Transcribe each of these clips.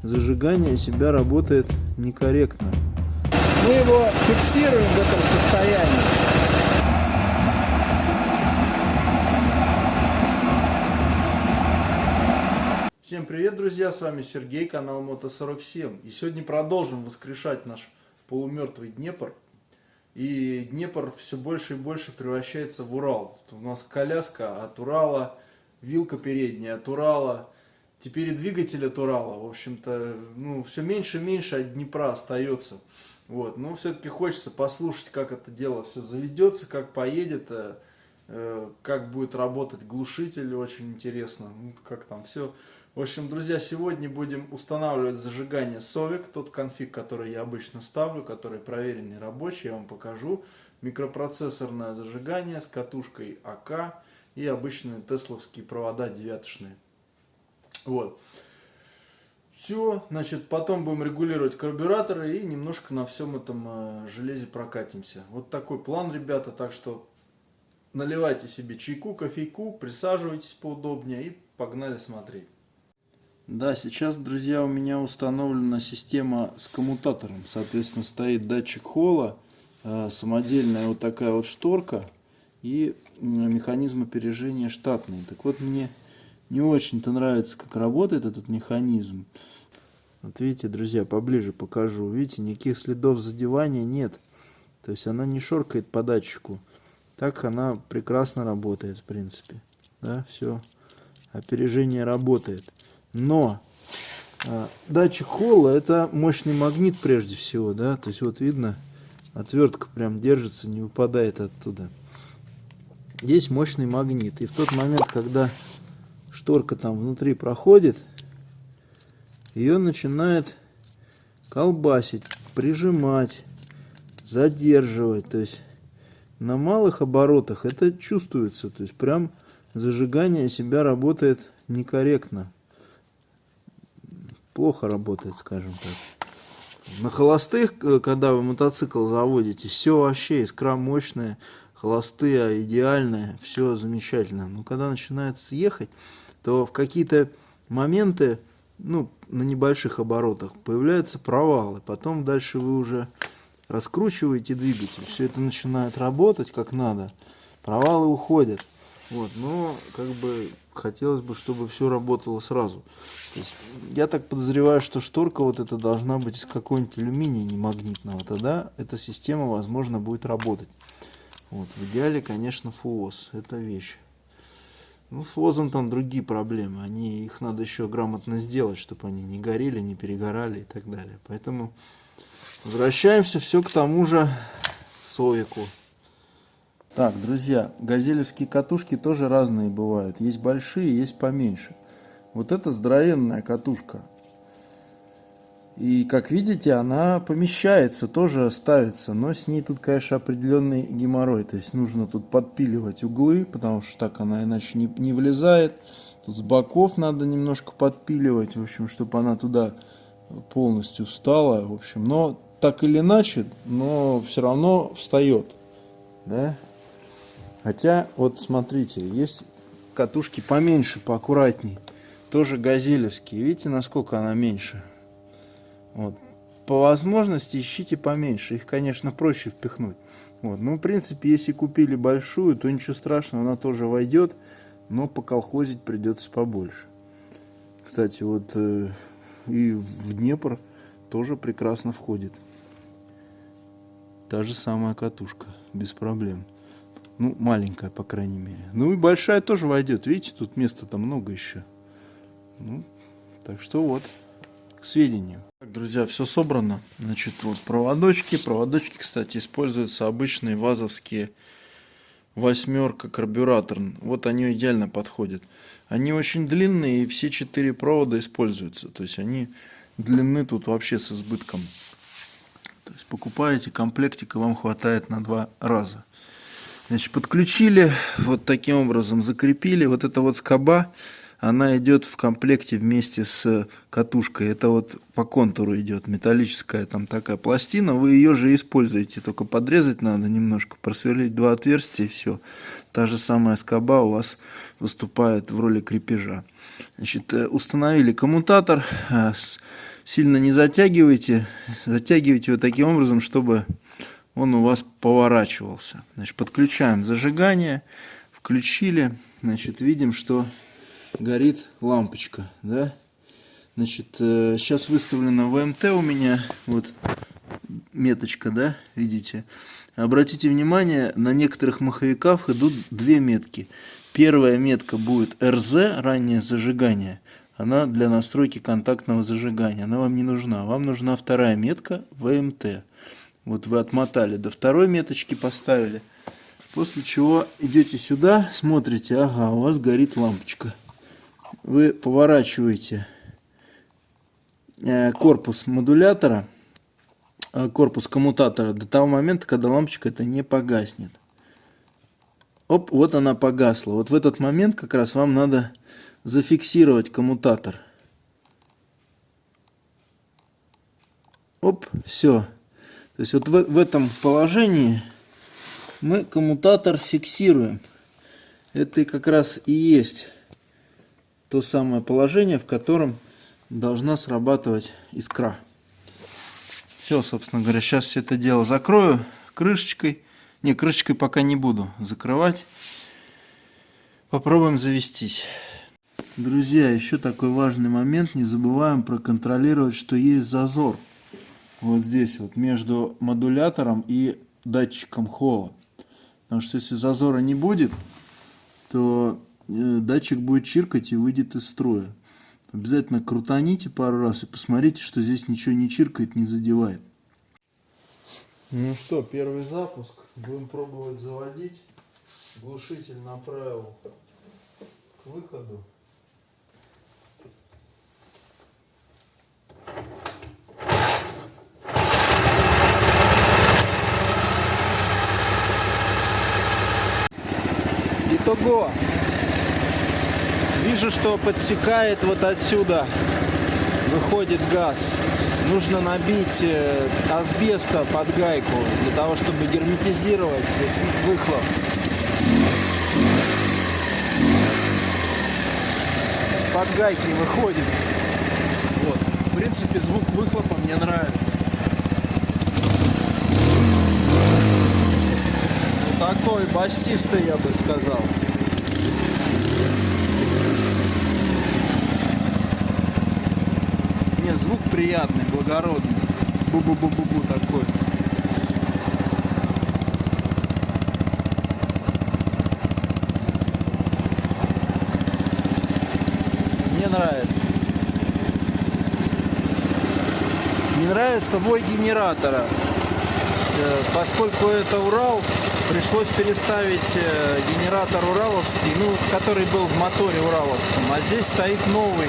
зажигание себя работает некорректно. Мы его фиксируем в этом состоянии. Всем привет, друзья, с вами Сергей, канал Мото47. И сегодня продолжим воскрешать наш полумертвый Днепр. И Днепр все больше и больше превращается в Урал. Тут у нас коляска от Урала, вилка передняя от Урала, теперь и двигатель от Урала. В общем-то, все меньше и меньше от Днепра остается. Вот. Но все-таки хочется послушать, как это дело все заведется, как поедет, как будет работать глушитель, очень интересно, как там все. В общем, друзья, сегодня будем устанавливать зажигание Совик, тот конфиг, который я обычно ставлю, который проверенный рабочий, я вам покажу. Микропроцессорное зажигание с катушкой АК и обычные тесловские провода девяточные. Вот. Все, значит, потом будем регулировать карбюраторы и немножко на всем этом железе прокатимся. Вот такой план, ребята, так что наливайте себе чайку, кофейку, присаживайтесь поудобнее и погнали смотреть. Да, сейчас, друзья, у меня установлена система с коммутатором. Соответственно, стоит датчик холла, самодельная вот такая вот шторка и механизм опережения штатный. Так вот, мне не очень-то нравится, как работает этот механизм. Вот видите, друзья, поближе покажу. Видите, никаких следов задевания нет. То есть она не шоркает по датчику. Так она прекрасно работает, в принципе. Да, все. Опережение работает. Но датчик холла — это мощный магнит прежде всего, да, то есть вот видно, отвертка прям держится, не выпадает оттуда. Здесь мощный магнит, и в тот момент, когда шторка там внутри проходит, ее начинает колбасить, прижимать, задерживать, то есть на малых оборотах это чувствуется, то есть прям зажигание себя работает некорректно. Плохо работает, скажем так. На холостых, когда вы мотоцикл заводите, все вообще искра мощная, холостые идеальные, все замечательно. Но когда начинает съехать, то в какие-то моменты, на небольших оборотах появляются провалы. Потом дальше вы уже раскручиваете двигатель, все это начинает работать как надо, провалы уходят. Вот, но как бы хотелось бы, чтобы все работало сразу. То есть, я так подозреваю, что шторка вот эта должна быть из какого-нибудь алюминия, не магнитного. Тогда эта система, возможно, будет работать. Вот, в идеале, конечно, ФОЗ. Это вещь. Ну, с ФОЗом там другие проблемы. Их надо еще грамотно сделать, чтобы они не горели, не перегорали и так далее. Поэтому возвращаемся все к тому же Совику. Так, друзья, газелевские катушки тоже разные бывают. Есть большие, есть поменьше. Вот это здоровенная катушка. И, как видите, она помещается, тоже ставится. Но с ней тут, конечно, определенный геморрой. То есть нужно тут подпиливать углы, потому что так она иначе не влезает. Тут с боков надо немножко подпиливать, в общем, чтобы она туда полностью встала. В общем, но так или иначе, но все равно встает. Да? Хотя, вот смотрите, есть катушки поменьше, поаккуратней. Тоже газелевские. Видите, насколько она меньше? Вот. По возможности ищите поменьше. Их, конечно, проще впихнуть. Вот. Ну, в принципе, если купили большую, то ничего страшного, она тоже войдет. Но поколхозить придется побольше. Кстати, вот и в Днепр тоже прекрасно входит. Та же самая катушка, без проблем. Ну, маленькая, по крайней мере. Ну и большая тоже войдет. Видите, тут места-то много еще. Ну, так что вот, к сведению. Так, друзья, все собрано. Значит, вот проводочки. Проводочки, кстати, используются обычные вазовские восьмерка карбюратор. Вот они идеально подходят. Они очень длинные, и все 4 провода используются. То есть они длины тут вообще с избытком. То есть покупаете комплектик, и вам хватает на 2 раза. Значит, подключили, вот таким образом закрепили. Вот эта вот скоба, она идет в комплекте вместе с катушкой. Это вот по контуру идет металлическая там такая пластина. Вы ее же используете, только подрезать надо немножко, просверлить 2 отверстия и все. Та же самая скоба у вас выступает в роли крепежа. Значит, установили коммутатор. Сильно не затягивайте. Затягивайте вот таким образом, чтобы он у вас поворачивался. Значит, подключаем зажигание. Включили. Значит, видим, что горит лампочка. Да? Значит, сейчас выставлена ВМТ у меня. Вот меточка, да, видите? Обратите внимание, на некоторых маховиках идут 2 метки. Первая метка будет РЗ, раннее зажигание. Она для настройки контактного зажигания. Она вам не нужна. Вам нужна вторая метка ВМТ. Вот вы отмотали до второй меточки, поставили. После чего идете сюда, смотрите, ага, у вас горит лампочка. Вы поворачиваете корпус модулятора, корпус коммутатора до того момента, когда лампочка это не погаснет. Оп, вот она погасла. Вот в этот момент как раз вам надо зафиксировать коммутатор. Оп, все. То есть вот в этом положении мы коммутатор фиксируем. Это как раз и есть то самое положение, в котором должна срабатывать искра. Все, собственно говоря, сейчас все это дело закрою крышечкой. Не, крышечкой пока не буду закрывать. Попробуем завестись. Друзья, еще такой важный момент. Не забываем проконтролировать, что есть зазор. Вот здесь вот между модулятором и датчиком холла. Потому что если зазора не будет, то датчик будет чиркать и выйдет из строя. Обязательно крутаните пару раз и посмотрите, что здесь ничего не чиркает, не задевает. Ну что, первый запуск. Будем пробовать заводить. Глушитель направил к выходу. Итого. Вижу, что подсекает вот отсюда. Выходит газ. Нужно набить асбеста под гайку, для того, чтобы герметизировать выхлоп. Под гайки выходит. Вот. В принципе, звук выхлопа мне нравится. Ну, такой басистый, я бы сказал. Не, звук приятный, благородный. Бу-бу-бу-бу-бу такой. Мне нравится. Не нравится вой генератора. Поскольку это Урал, пришлось переставить генератор ураловский, ну, который был в моторе ураловском. А здесь стоит новый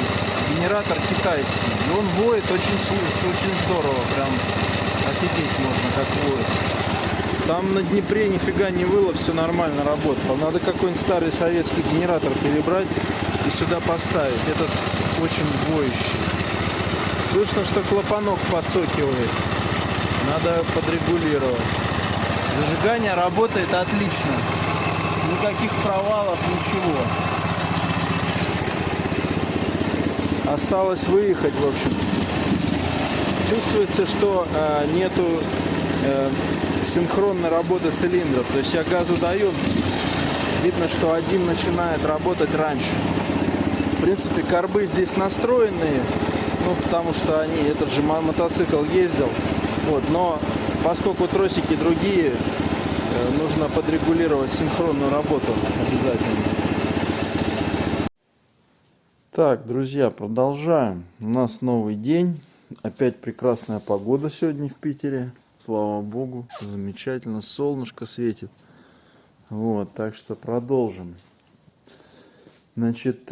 генератор китайский. И он воет очень здорово. Прям офигеть можно, как воет. Там на Днепре нифига не выло, все нормально работало. Надо какой-нибудь старый советский генератор перебрать и сюда поставить. Этот очень воющий. Слышно, что клапанок подсокивает. Надо подрегулировать. Зажигание работает отлично. Никаких провалов, ничего. Осталось выехать, в общем. Чувствуется, что нету синхронной работы цилиндров. То есть я газу даю, видно, что один начинает работать раньше. В принципе, карбы здесь настроенные, ну, потому что они, этот же мотоцикл ездил. Вот, но поскольку тросики другие, нужно подрегулировать синхронную работу обязательно. Так, друзья, продолжаем. У нас новый день. Опять прекрасная погода сегодня в Питере. Слава богу, замечательно, солнышко светит. Вот, так что продолжим. Значит,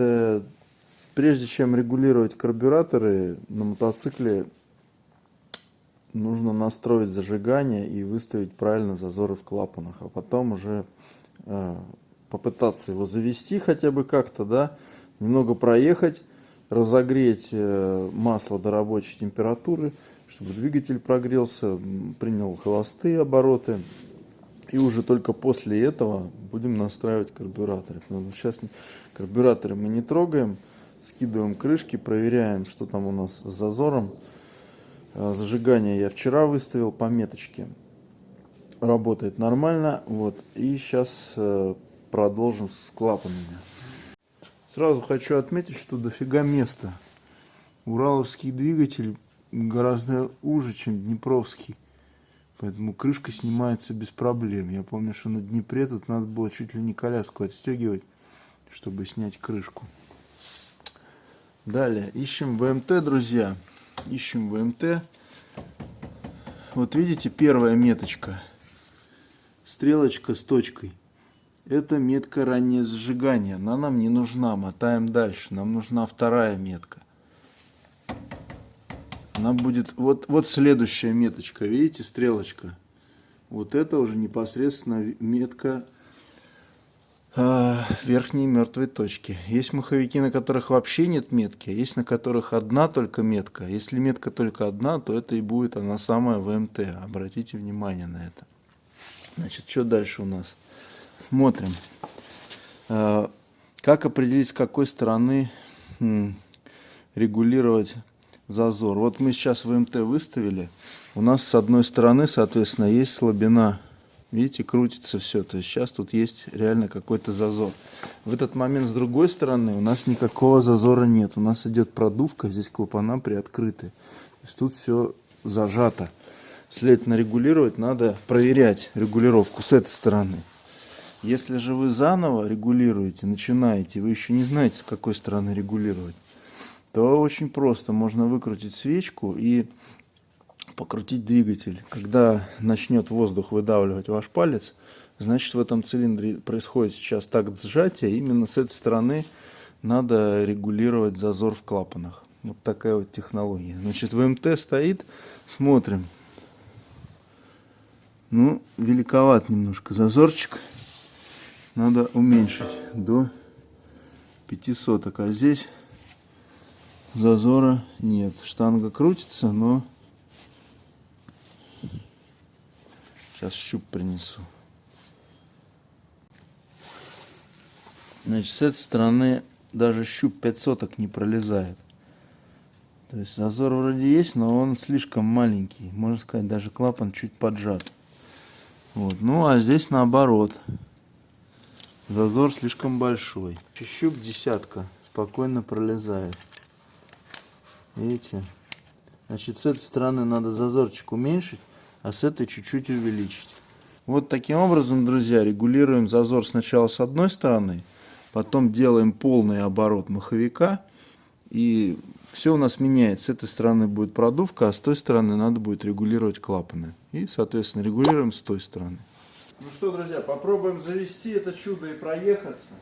прежде чем регулировать карбюраторы на мотоцикле, нужно настроить зажигание и выставить правильно зазоры в клапанах, а потом уже попытаться его завести хотя бы как-то, да. немного проехать, разогреть масло до рабочей температуры, чтобы двигатель прогрелся, принял холостые обороты. И уже только после этого будем настраивать карбюраторы. Сейчас карбюраторы мы не трогаем, скидываем крышки, проверяем, что там у нас с зазором. Зажигание я вчера выставил по меточке. Работает нормально. Вот. И сейчас продолжим с клапанами. Сразу хочу отметить, что дофига места. Ураловский двигатель гораздо уже, чем днепровский. Поэтому крышка снимается без проблем. Я помню, что на Днепре тут надо было чуть ли не коляску отстегивать, чтобы снять крышку. Далее ищем ВМТ, друзья. Ищем ВМТ. Вот видите, первая меточка. Стрелочка с точкой. Это метка раннее зажигание. Она нам не нужна. Мотаем дальше. Нам нужна вторая метка. Она будет вот следующая меточка, видите, стрелочка. Вот это уже непосредственно метка верхней мертвой точки. Есть маховики, на которых вообще нет метки, а есть на которых одна только метка. Если метка только одна, то это и будет она самая ВМТ. Обратите внимание на это. Значит, что дальше у нас? Смотрим. Как определить, с какой стороны регулировать зазор. Вот мы сейчас ВМТ выставили. У нас с одной стороны, соответственно, есть слабина. Видите, крутится все. То есть сейчас тут есть реально какой-то зазор. В этот момент с другой стороны у нас никакого зазора нет. У нас идет продувка, здесь клапана приоткрыты. То есть тут все зажато. Следовательно, регулировать надо, проверять регулировку с этой стороны. Если же вы заново регулируете, начинаете, вы еще не знаете, с какой стороны регулировать, то очень просто. Можно выкрутить свечку и покрутить двигатель. Когда начнет воздух выдавливать ваш палец, значит, в этом цилиндре происходит сейчас такт сжатия. Именно с этой стороны надо регулировать зазор в клапанах. Вот такая вот технология. Значит, ВМТ стоит, смотрим. Ну, великоват немножко зазорчик. Надо уменьшить до 500. А здесь зазора нет. Штанга крутится, но сейчас щуп принесу. Значит, с этой стороны даже щуп 500 не пролезает. То есть зазор вроде есть, но он слишком маленький. Можно сказать, даже клапан чуть поджат. Вот. Ну а здесь наоборот. Зазор слишком большой. Щуп 10 спокойно пролезает. Видите? Значит, с этой стороны надо зазорчик уменьшить, а с этой чуть-чуть увеличить. Вот таким образом, друзья, регулируем зазор сначала с одной стороны, потом делаем полный оборот маховика, и все у нас меняется. С этой стороны будет продувка, а с той стороны надо будет регулировать клапаны. И, соответственно, регулируем с той стороны. Ну что, друзья, попробуем завести это чудо и проехаться.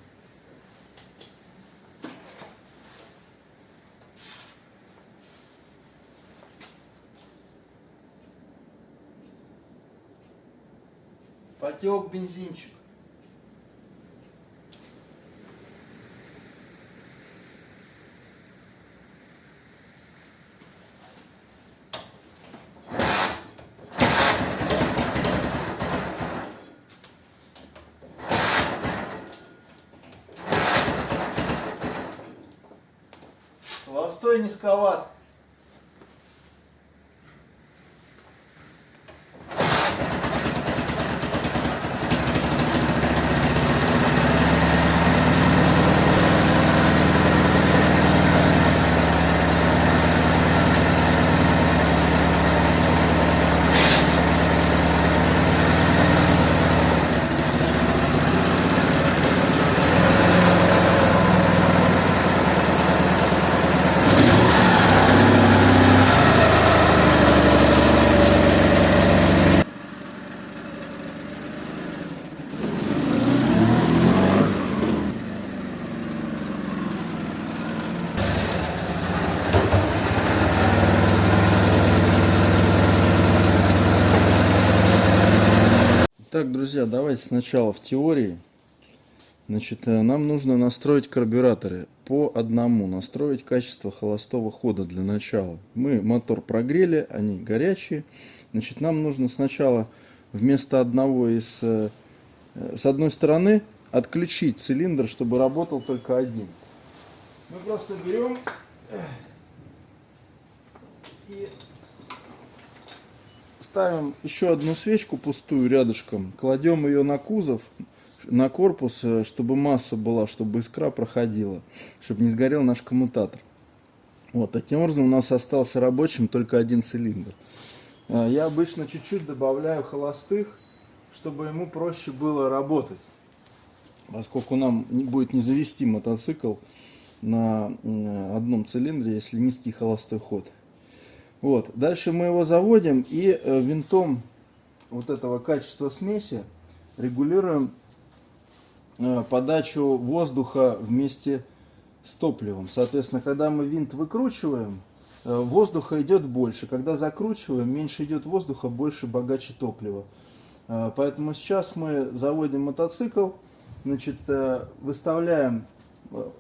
Потек бензинчик. Холостой низковат. Так, друзья, давайте сначала в теории. Значит, нам нужно настроить карбюраторы по одному, настроить качество холостого хода для начала. Мы мотор прогрели, они горячие. Значит, нам нужно сначала вместо одного с одной стороны отключить цилиндр, чтобы работал только один. Мы просто берем и ставим еще одну свечку пустую рядышком, кладем ее на кузов, на корпус, чтобы масса была, чтобы искра проходила, чтобы не сгорел наш коммутатор. Вот, таким образом у нас остался рабочим только один цилиндр. Я обычно чуть-чуть добавляю холостых, чтобы ему проще было работать, поскольку нам будет не завести мотоцикл на одном цилиндре, если низкий холостой ход. Вот. Дальше мы его заводим и винтом вот этого качества смеси регулируем подачу воздуха вместе с топливом. Соответственно, когда мы винт выкручиваем, воздуха идет больше. Когда закручиваем, меньше идет воздуха, больше, богаче топлива. Поэтому сейчас мы заводим мотоцикл, значит, выставляем,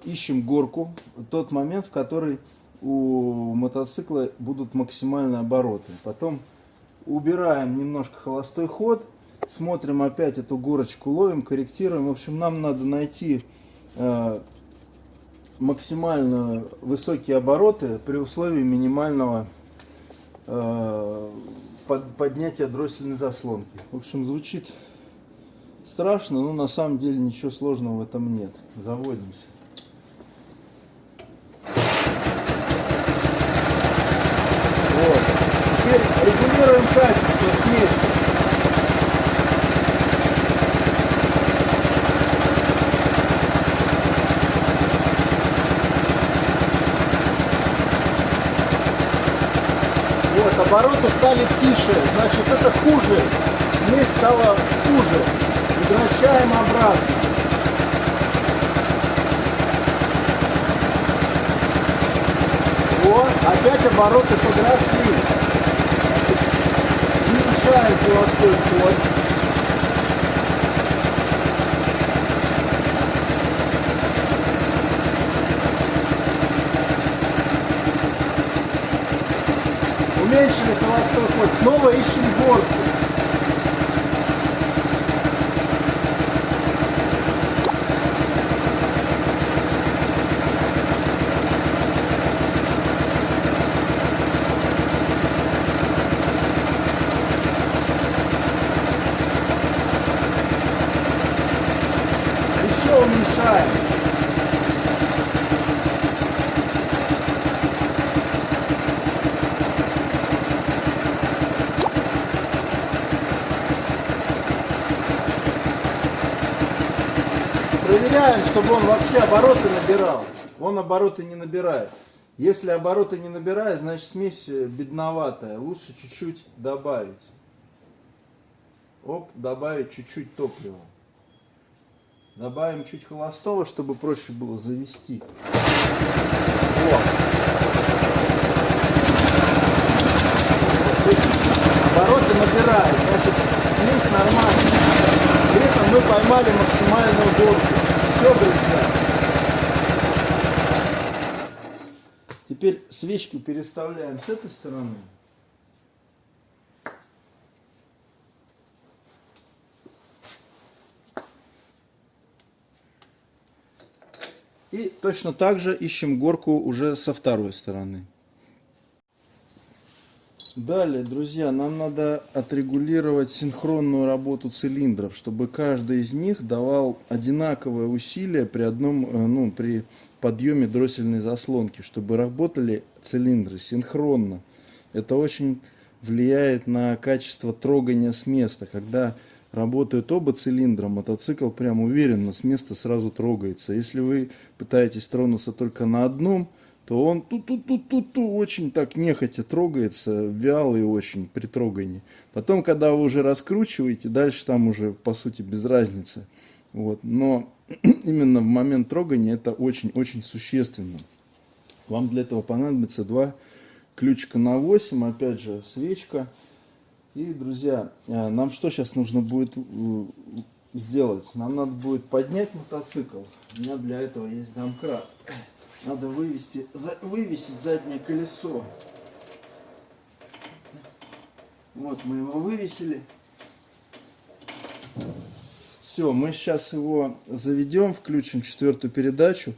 ищем горку, тот момент, в который у мотоцикла будут максимальные обороты. Потом убираем немножко холостой ход, смотрим опять эту горочку, ловим, корректируем. В общем, нам надо найти максимально высокие обороты при условии минимального поднятия дроссельной заслонки. В общем, звучит страшно, но на самом деле ничего сложного в этом нет. Заводимся. Вот. Теперь регулируем качество смеси. Вот, обороты стали тише, значит, это хуже. Смесь стала хуже. Возвращаем обратно. Вот, опять обороты подросли. Уменьшаем холостой ход. Уменьшили холостой ход. Снова ищем горку. Еще уменьшаем. Проверяем, чтобы он вообще обороты набирал. Он обороты не набирает. Если обороты не набирает, значит смесь бедноватая. Лучше чуть-чуть добавить. Оп, добавить чуть-чуть топлива. Добавим чуть холостого, чтобы проще было завести. Вот. Обороты набирает, значит смесь нормальная. При этом мы поймали максимальную горку. Все, друзья. Теперь свечки переставляем с этой стороны. И точно так же ищем горку уже со второй стороны. Далее, друзья, нам надо отрегулировать синхронную работу цилиндров, чтобы каждый из них давал одинаковое усилие при подъеме дроссельной заслонки, чтобы работали цилиндры синхронно. Это очень влияет на качество трогания с места. Когда работают оба цилиндра, мотоцикл прям уверенно с места сразу трогается. Если вы пытаетесь тронуться только на одном, то он очень так нехотя трогается, вялый очень при трогании. Потом, когда вы уже раскручиваете, дальше там уже по сути без разницы. Вот. Но именно в момент трогания это очень-очень существенно. Вам для этого понадобится 2 ключика на 8, опять же свечка. И, друзья, нам что сейчас нужно будет сделать? Нам надо будет поднять мотоцикл. У меня для этого есть домкрат. Надо вывесить заднее колесо. Вот мы его вывесили. Все, мы сейчас его заведем, включим четвертую передачу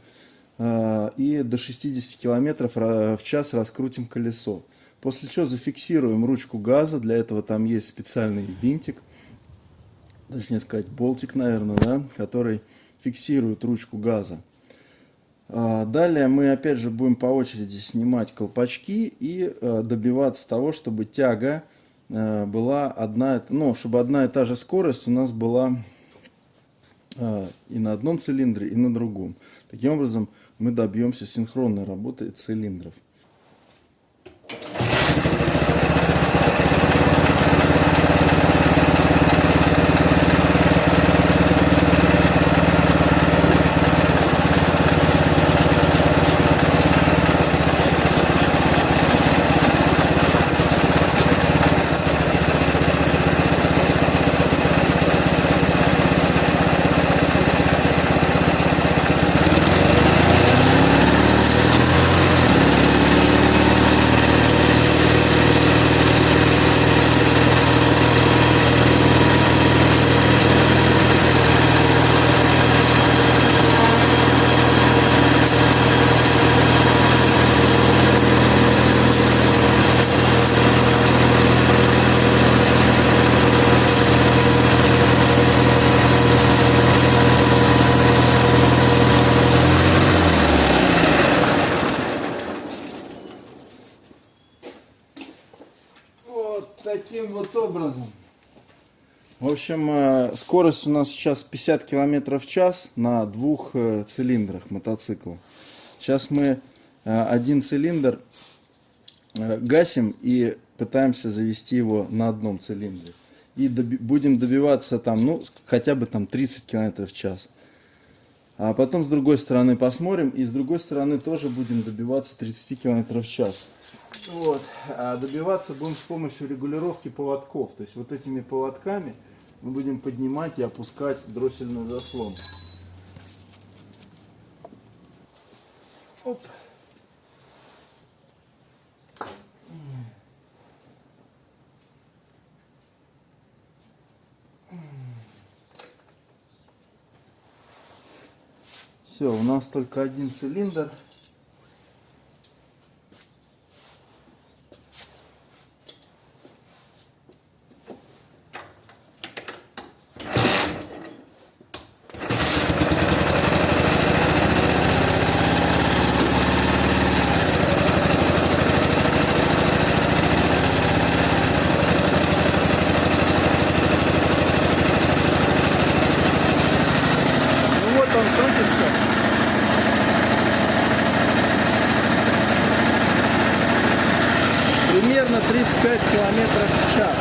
и до 60 км в час раскрутим колесо. После чего зафиксируем ручку газа. Для этого там есть специальный винтик, точнее сказать болтик, наверное, да, который фиксирует ручку газа. Далее мы опять же будем по очереди снимать колпачки и добиваться того, чтобы тяга была одна, ну, чтобы одна и та же скорость у нас была и на одном цилиндре, и на другом. Таким образом мы добьемся синхронной работы цилиндров. Таким вот образом. В общем, скорость у нас сейчас 50 км в час на двух цилиндрах мотоцикла. Сейчас мы один цилиндр гасим и пытаемся завести его на одном цилиндре. И будем добиваться там, ну, хотя бы там 30 км в час. А потом с другой стороны посмотрим, и с другой стороны тоже будем добиваться 30 км в час. Вот. А добиваться будем с помощью регулировки поводков. То есть вот этими поводками мы будем поднимать и опускать дроссельную заслонку. Оп. Все, у нас только один цилиндр. Примерно 35 километров в час.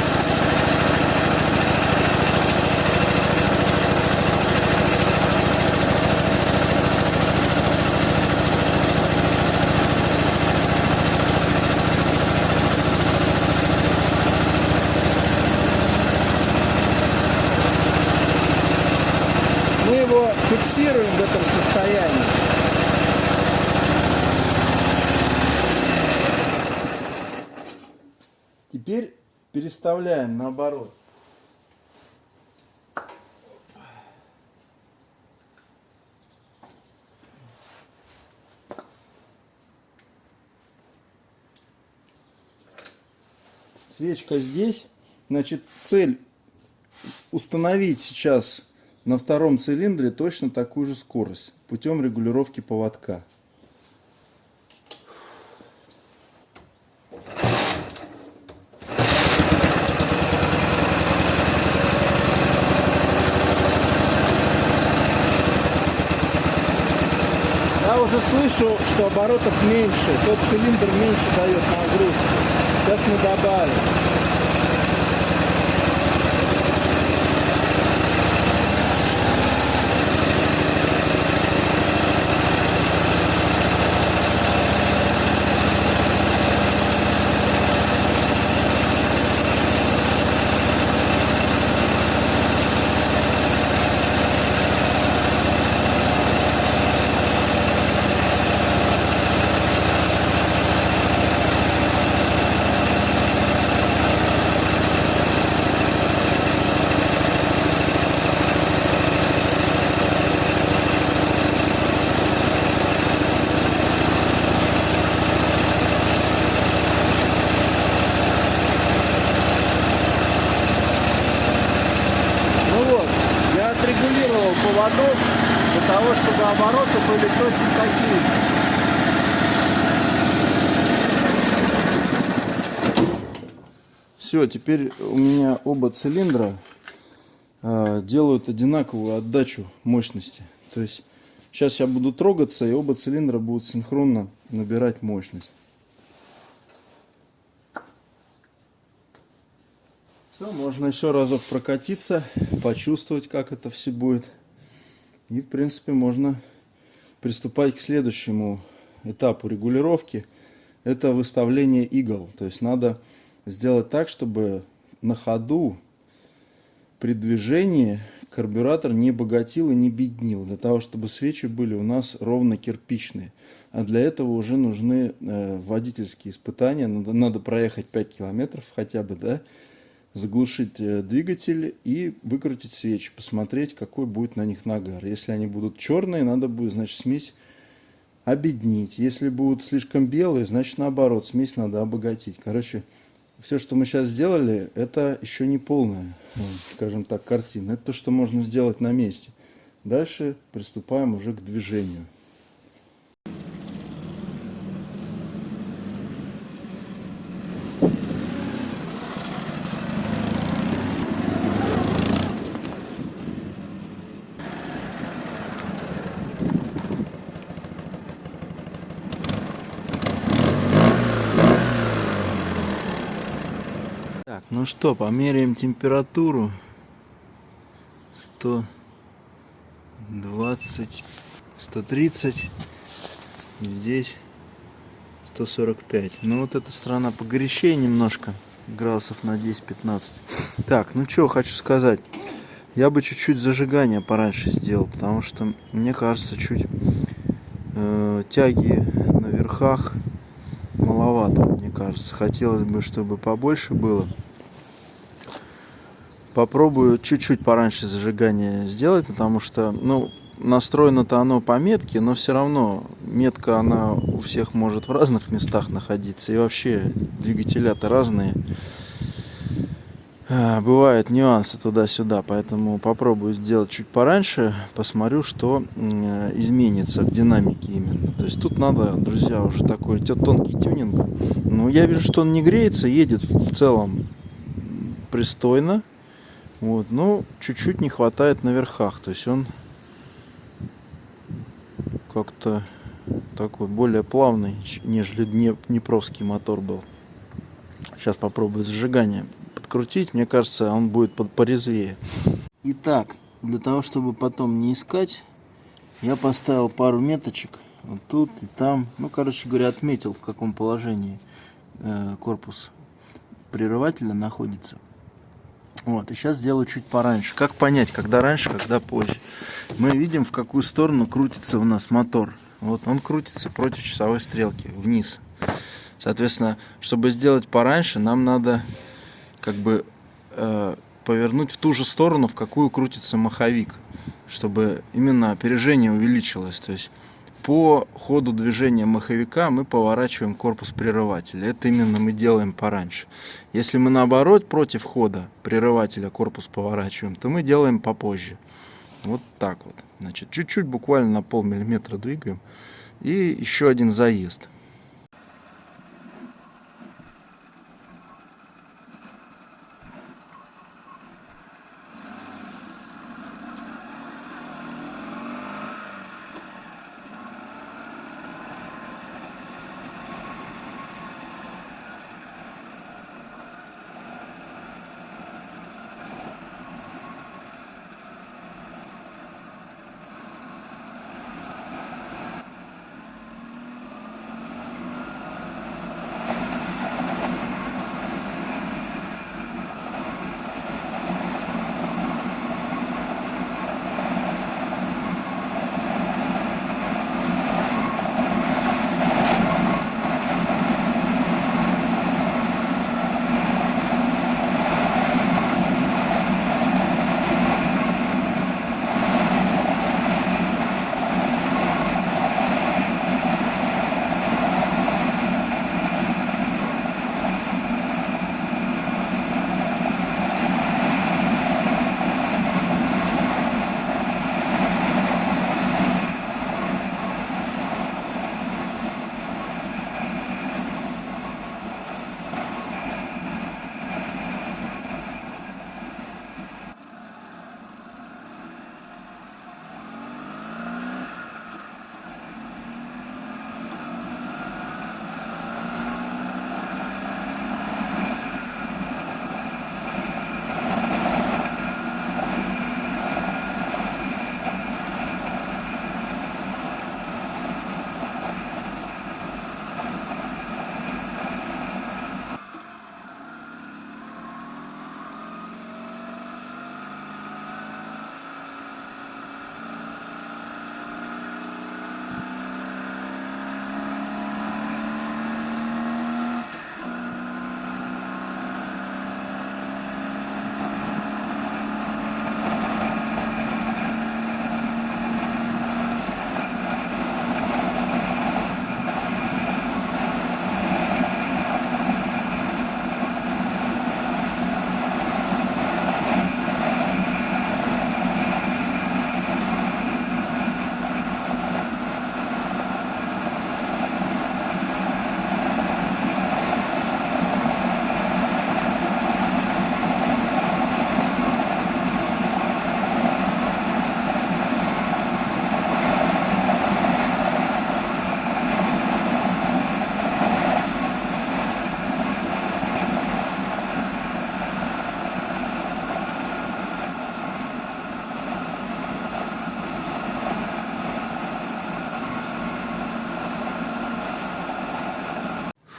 Мы его фиксируем в этом состоянии. Теперь переставляем наоборот. Свечка здесь. Значит, цель установить сейчас на втором цилиндре точно такую же скорость путем регулировки поводка. Я уже слышу, что оборотов меньше, тот цилиндр меньше дает нагрузку. Сейчас мы добавим. проводов для того, чтобы обороты были точно такие же. Все, теперь у меня оба цилиндра делают одинаковую отдачу мощности. То есть сейчас я буду трогаться, и оба цилиндра будут синхронно набирать мощность. Все, можно еще разок прокатиться, почувствовать, как это все будет. И, в принципе, можно приступать к следующему этапу регулировки. Это выставление игл. То есть надо сделать так, чтобы на ходу при движении карбюратор не богатил и не беднил. Для того, чтобы свечи были у нас ровно кирпичные. А для этого уже нужны водительские испытания. Надо проехать 5 километров хотя бы, да? Заглушить двигатель и выкрутить свечи, посмотреть, какой будет на них нагар. Если они будут черные, надо будет, значит, смесь обеднить. Если будут слишком белые, значит, наоборот, смесь надо обогатить. Короче, все, что мы сейчас сделали, это еще не полная, скажем так, картина. Это то, что можно сделать на месте. Дальше приступаем уже к движению. Так, ну что, померяем температуру. 120, 130. И здесь 145. Ну вот эта сторона погорячее немножко. Градусов на 10-15. Так, ну что хочу сказать. Я бы чуть-чуть зажигание пораньше сделал. Потому что, мне кажется, чуть тяги на верхах маловато, мне кажется. Хотелось бы, чтобы побольше было. Попробую чуть-чуть пораньше зажигание сделать, потому что, ну, настроено-то оно по метке, но все равно метка, она у всех может в разных местах находиться. И вообще двигателя-то разные. Бывают нюансы туда-сюда, поэтому попробую сделать чуть пораньше, посмотрю, что изменится в динамике именно. То есть тут надо, друзья, уже такой тонкий тюнинг. Но я вижу, что он не греется, едет в целом пристойно. Вот, но чуть-чуть не хватает на верхах. То есть он как-то такой более плавный, нежели днепровский мотор был. Сейчас попробую зажигание подкрутить. Мне кажется, он будет порезвее. Итак, для того, чтобы потом не искать, я поставил пару меточек. Вот тут и там. Ну, короче говоря, отметил, в каком положении корпус прерывателя находится. Вот, и сейчас сделаю чуть пораньше. Как понять, когда раньше, когда позже? Мы видим, в какую сторону крутится у нас мотор. Вот он крутится против часовой стрелки, вниз. Соответственно, чтобы сделать пораньше, нам надо как бы повернуть в ту же сторону, в какую крутится маховик, чтобы именно опережение увеличилось. То есть по ходу движения маховика мы поворачиваем корпус прерывателя. Это именно мы делаем пораньше. Если мы наоборот против хода прерывателя корпус поворачиваем, то мы делаем попозже. Вот так вот. Значит, чуть-чуть, буквально на полмиллиметра двигаем. И еще один заезд.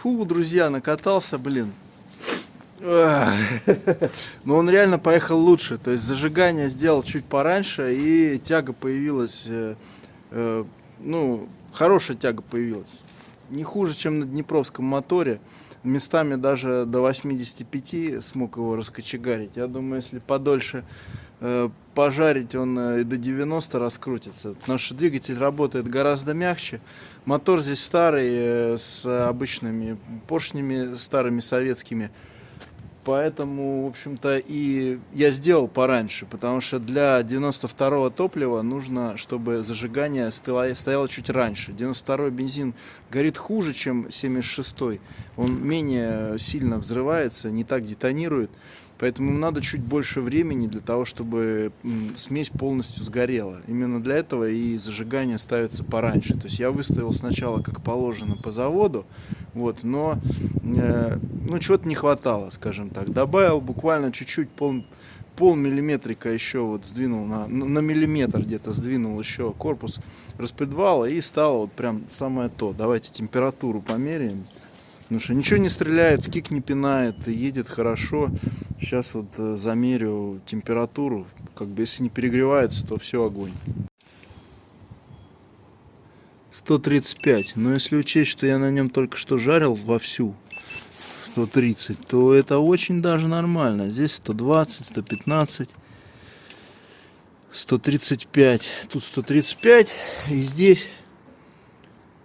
Фу, друзья, накатался, блин. Но он реально поехал лучше. То есть зажигание сделал чуть пораньше, и тяга появилась, ну, хорошая тяга появилась. Не хуже, чем на днепровском моторе. Местами даже до 85 смог его раскочегарить. Я думаю, если подольше пожарить, он и до 90 раскрутится. Потому что двигатель работает гораздо мягче. Мотор здесь старый, с обычными поршнями, старыми советскими. Поэтому, в общем-то, и я сделал пораньше, потому что для 92-го топлива нужно, чтобы зажигание стояло чуть раньше. 92-й бензин горит хуже, чем 76-й. Он менее сильно взрывается, не так детонирует. Поэтому надо чуть больше времени для того, чтобы смесь полностью сгорела. Именно для этого и зажигание ставится пораньше. То есть я выставил сначала как положено по заводу, вот, но ну, чего-то не хватало, скажем так. Добавил буквально чуть-чуть, пол миллиметрика еще вот сдвинул, на миллиметр где-то сдвинул еще корпус распредвала, и стало вот прям самое то. Давайте температуру померяем. Потому что ничего не стреляет, в кик не пинает, едет хорошо. Сейчас вот замерю температуру. Как бы если не перегревается, то все, огонь. 135. Но если учесть, что я на нем только что жарил вовсю 130, то это очень даже нормально. Здесь 120, 115, 135. Тут 135, и здесь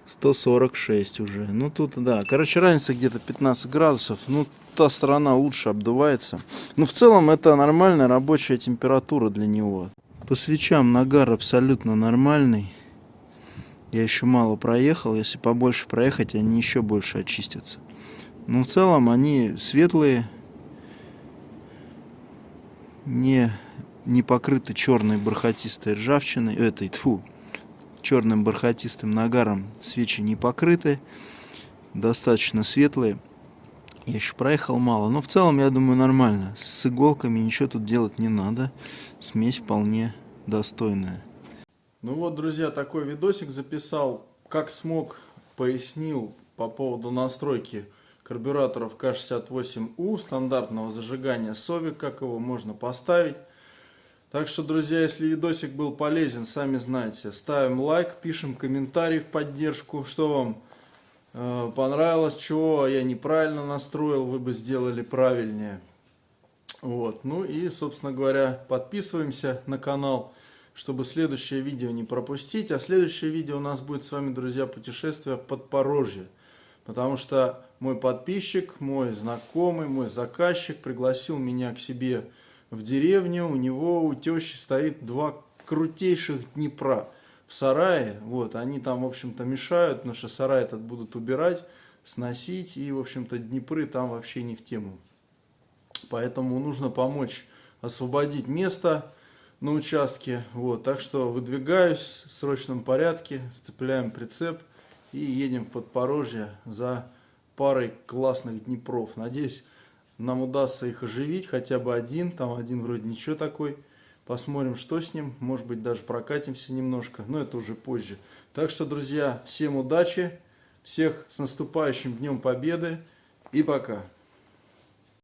146 уже. Ну тут, да, короче, разница где-то 15 градусов. Ну, та сторона лучше обдувается. Но в целом это нормальная рабочая температура для него. По свечам нагар абсолютно нормальный. Я еще мало проехал. Если побольше проехать, они еще больше очистятся. Но в целом они светлые, не покрыты черной бархатистой ржавчиной, черным бархатистым нагаром. Свечи не покрыты, достаточно светлые. Я еще проехал мало, но в целом, я думаю, нормально. С иголками ничего тут делать не надо. Смесь вполне достойная. Ну вот, друзья, такой видосик записал. Как смог, пояснил по поводу настройки карбюраторов К68У, стандартного зажигания Совик, как его можно поставить. Так что, друзья, если видосик был полезен, сами знаете, ставим лайк, пишем комментарий в поддержку, что вам понравилось, чего я неправильно настроил, вы бы сделали правильнее. Вот. Ну и, собственно говоря, подписываемся на канал, чтобы следующее видео не пропустить. А следующее видео у нас будет с вами, друзья, путешествие в Подпорожье. Потому что мой подписчик, мой знакомый, мой заказчик пригласил меня к себе в деревню. У него, у тещи, стоит 2 крутейших Днепра в сарае. Вот, они там, в общем-то, мешают, потому что сарай этот будут убирать, сносить. И, в общем-то, Днепры там вообще не в тему. Поэтому нужно помочь освободить место на участке. Вот, так что выдвигаюсь в срочном порядке, цепляем прицеп и едем в Подпорожье за парой классных Днепров. Надеюсь, нам удастся их оживить, хотя бы один. Там один вроде ничего такой. Посмотрим, что с ним. Может быть, даже прокатимся немножко. Но это уже позже. Так что, друзья, всем удачи. Всех с наступающим Днем Победы. И пока.